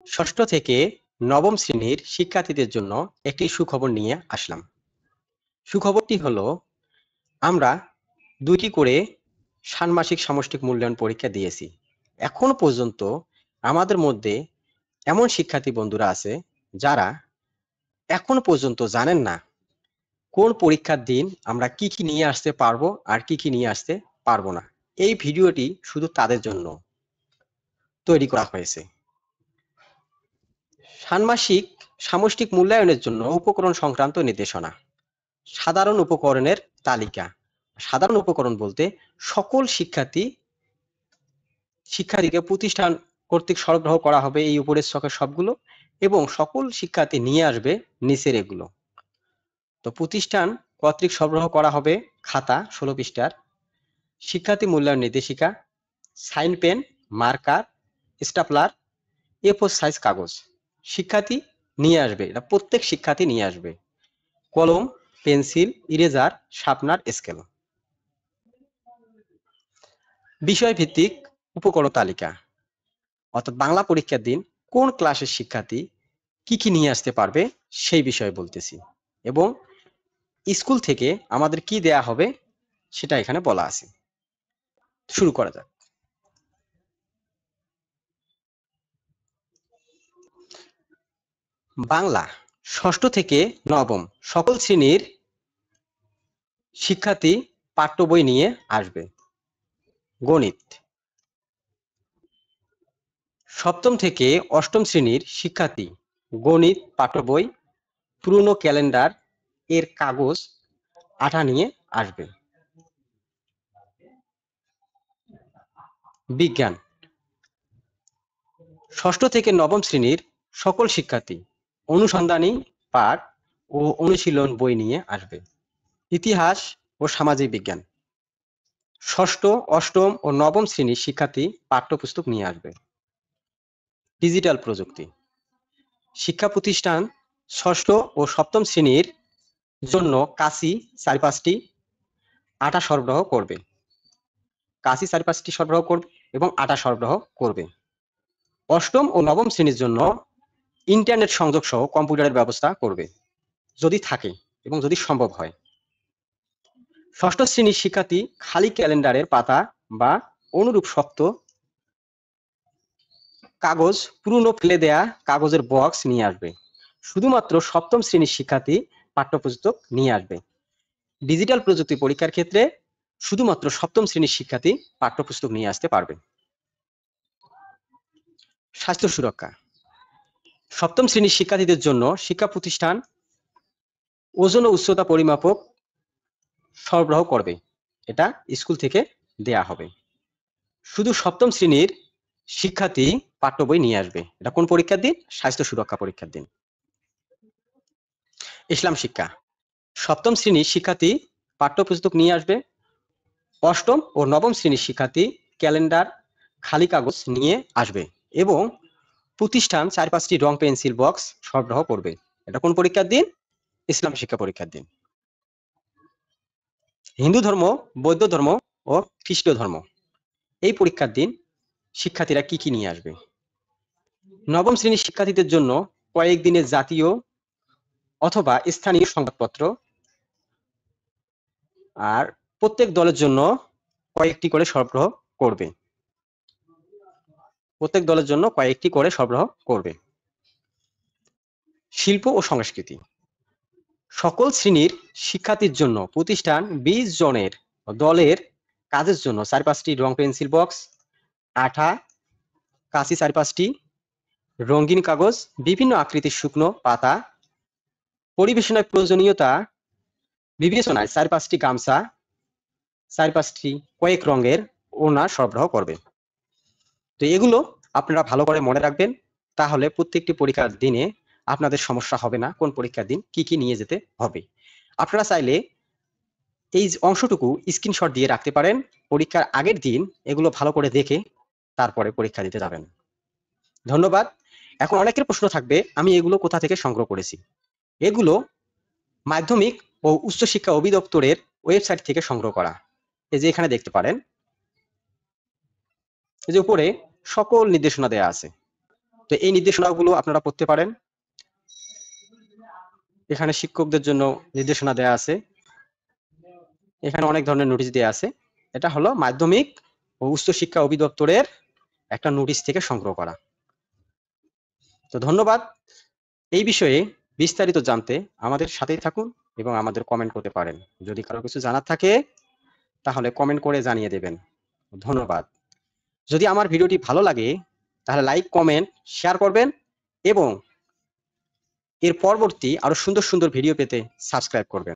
ষষ্ঠ থেকে নবম শ্রেণীর শিক্ষার্থীদের জন্য একটি সুখবর নিয়ে আসলাম। সুখবরটি হলো, আমরা ২টি করে ষান্মাসিক সামষ্টিক মূল্যায়ন পরীক্ষা দিয়েছি। এখনো পর্যন্ত আমাদের মধ্যে এমন শিক্ষার্থী বন্ধুরা আছে যারা এখনো পর্যন্ত জানেন না কোন পরীক্ষার দিন আমরা কি কি নিয়ে আসতে পারবো আর কি কি নিয়ে আসতে পারবো না। এই ভিডিওটি শুধু তাদের জন্য তৈরি করা হয়েছে। ষান্মাসিক সামষ্টিক মূল্যায়নের জন্য উপকরণ সংক্রান্ত নির্দেশনা। সাধারণ উপকরণের তালিকা। সাধারণ উপকরণ বলতে সকল শিক্ষার্থীকে প্রতিষ্ঠান কর্তৃক সরবরাহ করা হবে এই উপরের ছকের সবগুলো, এবং সকল শিক্ষার্থী নিয়ে আসবে নিচের এগুলো। তো প্রতিষ্ঠান কর্তৃক সরবরাহ করা হবে খাতা 16 পৃষ্ঠার, শিক্ষার্থী মূল্যায়ন নির্দেশিকা, sign pen, marker, stapler, A4 size কাগজ শিক্ষার্থী নিয়ে আসবে। এটা প্রত্যেক শিক্ষার্থী নিয়ে আসবে। কলম, পেন্সিল, ইরেজার, শার্পনার, স্কেল। বিষয়ভিত্তিক উপকরণ তালিকা, অর্থাৎ বাংলা পরীক্ষার দিন কোন ক্লাসের শিক্ষার্থী কি কি নিয়ে আসতে পারবে সেই বিষয়ে বলতেছি, এবং স্কুল থেকে আমাদের কি দেয়া হবে সেটা এখানে বলা আছে। শুরু করা যাক। বাংলা ষষ্ঠ থেকে নবম সকল শ্রেণীর শিক্ষার্থী পাঠ্য বই নিয়ে আসবে। গণিত সপ্তম থেকে অষ্টম শ্রেণীর শিক্ষার্থী গণিত পাঠ্য বই, পুরনো ক্যালেন্ডার এর কাগজ, আঠা নিয়ে আসবে। বিজ্ঞান ষষ্ঠ থেকে নবম শ্রেণীর সকল শিক্ষার্থী অনুসন্ধানী পাঠ ও অনুশীলন বই নিয়ে আসবে। ইতিহাস ও সামাজিক বিজ্ঞান ষষ্ঠ, অষ্টম ও নবম শ্রেণীর শিক্ষার্থী পাঠ্যপুস্তক নিয়ে আসবে। ডিজিটাল প্রযুক্তি শিক্ষা প্রতিষ্ঠান ষষ্ঠ ও সপ্তম শ্রেণীর জন্য কাঁচি 4-5টি, আটা সরবরাহ করবে। কাঁচি 4-5টি সরবরাহ করবে এবং আটা সরবরাহ করবে। অষ্টম ও নবম শ্রেণীর জন্য ইন্টারনেট সংযোগ সহ কম্পিউটারের ব্যবস্থা করবে যদি থাকে এবং যদি সম্ভব হয়। ষষ্ঠ শ্রেণীর শিক্ষার্থী খালি ক্যালেন্ডারের পাতা বা অনুরূপ শক্ত কাগজ, পুরনো ফেলে দেয়া কাগজের বক্স নিয়ে আসবে। শুধুমাত্র সপ্তম শ্রেণীর শিক্ষার্থী পাঠ্যপুস্তক নিয়ে আসবে। ডিজিটাল প্রযুক্তি পরীক্ষার ক্ষেত্রে শুধুমাত্র সপ্তম শ্রেণীর শিক্ষার্থী পাঠ্যপুস্তক নিয়ে আসতে পারবে। স্বাস্থ্য সুরক্ষা সপ্তম শ্রেণীর শিক্ষার্থীদের জন্য শিক্ষা প্রতিষ্ঠান ওজন ও উচ্চতা পরিমাপক সরবরাহ করবে। এটা স্কুল থেকে দেয়া হবে। শুধু সপ্তম শ্রেণীর শিক্ষার্থী পাঠ্য বই নিয়ে আসবে। এটা কোন পরীক্ষার দিন? স্বাস্থ্য সুরক্ষা পরীক্ষার দিন। ইসলাম শিক্ষা সপ্তম শ্রেণীর শিক্ষার্থী পাঠ্যপুস্তক নিয়ে আসবে। অষ্টম ও নবম শ্রেণীর শিক্ষার্থী ক্যালেন্ডার, খালি কাগজ নিয়ে আসবে এবং প্রতিষ্ঠান 4-5টি রং পেন্সিল বক্স সরবরাহ করবে। এটা কোন পরীক্ষার দিন? ইসলাম শিক্ষা পরীক্ষার দিন। হিন্দু ধর্ম, বৌদ্ধ ধর্ম ও খ্রিস্টীয় ধর্ম এই পরীক্ষার দিন শিক্ষার্থীরা কি কি নিয়ে আসবে? নবম শ্রেণীর শিক্ষার্থীদের জন্য কয়েকদিনের জাতীয় অথবা স্থানীয় সংবাদপত্র, আর প্রত্যেক দলের জন্য কয়েকটি করে সরবরাহ করবে। প্রত্যেক দলের জন্য কয়েকটি করে সরবরাহ করবে। শিল্প ও সংস্কৃতি সকল শ্রেণীর শিক্ষার্থীর জন্য প্রতিষ্ঠান 20 জনের দলের কাজের জন্য 4-5টি রং পেন্সিল বক্স, আঠা, কাঁচি 4-5টি, রঙিন কাগজ, বিভিন্ন আকৃতির শুকনো পাতা, পরিবেশনায় প্রয়োজনীয়তা বিবেচনায় 4-5টি গামছা, 4-5টি কয়েক রঙের ওড়না সরবরাহ করবে। তো এগুলো আপনারা ভালো করে মনে রাখবেন, তাহলে প্রত্যেকটি পরীক্ষার দিনে আপনাদের সমস্যা হবে না কোন পরীক্ষার দিন কি কি নিয়ে যেতে হবে। আপনারা চাইলে এই অংশটুকু স্ক্রিনশট দিয়ে রাখতে পারেন। পরীক্ষার আগের দিন এগুলো ভালো করে দেখে তারপরে পরীক্ষা দিতে যাবেন। ধন্যবাদ। এখন অনেকের প্রশ্ন থাকবে, আমি এগুলো কোথা থেকে সংগ্রহ করেছি? এগুলো মাধ্যমিক ও উচ্চশিক্ষা অধিদপ্তরের ওয়েবসাইট থেকে সংগ্রহ করা। এই যে এখানে দেখতে পারেন, এই যে উপরে সকল নির্দেশনা দেয়া আছে। তো এই নির্দেশনাগুলো আপনারা পড়তে পারেন। এখানে শিক্ষকদের জন্য নির্দেশনা দেয়া আছে, এখানে অনেক ধরনের নোটিশ দেয়া আছে। এটা হলো মাধ্যমিক ও উচ্চশিক্ষা অধিদপ্তরের একটা নোটিশ থেকে সংগ্রহ করা। তো ধন্যবাদ। এই বিষয়ে বিস্তারিত জানতে আমাদের সাথেই থাকুন এবং আমাদের কমেন্ট করতে পারেন। যদি কারো কিছু জানার থাকে তাহলে কমেন্ট করে জানিয়ে দেবেন। ধন্যবাদ। যদি আমার ভিডিওটি ভালো লাগে তাহলে লাইক, কমেন্ট, শেয়ার করবেন এবং এর পরবর্তী আরো সুন্দর সুন্দর ভিডিও পেতে সাবস্ক্রাইব করবেন।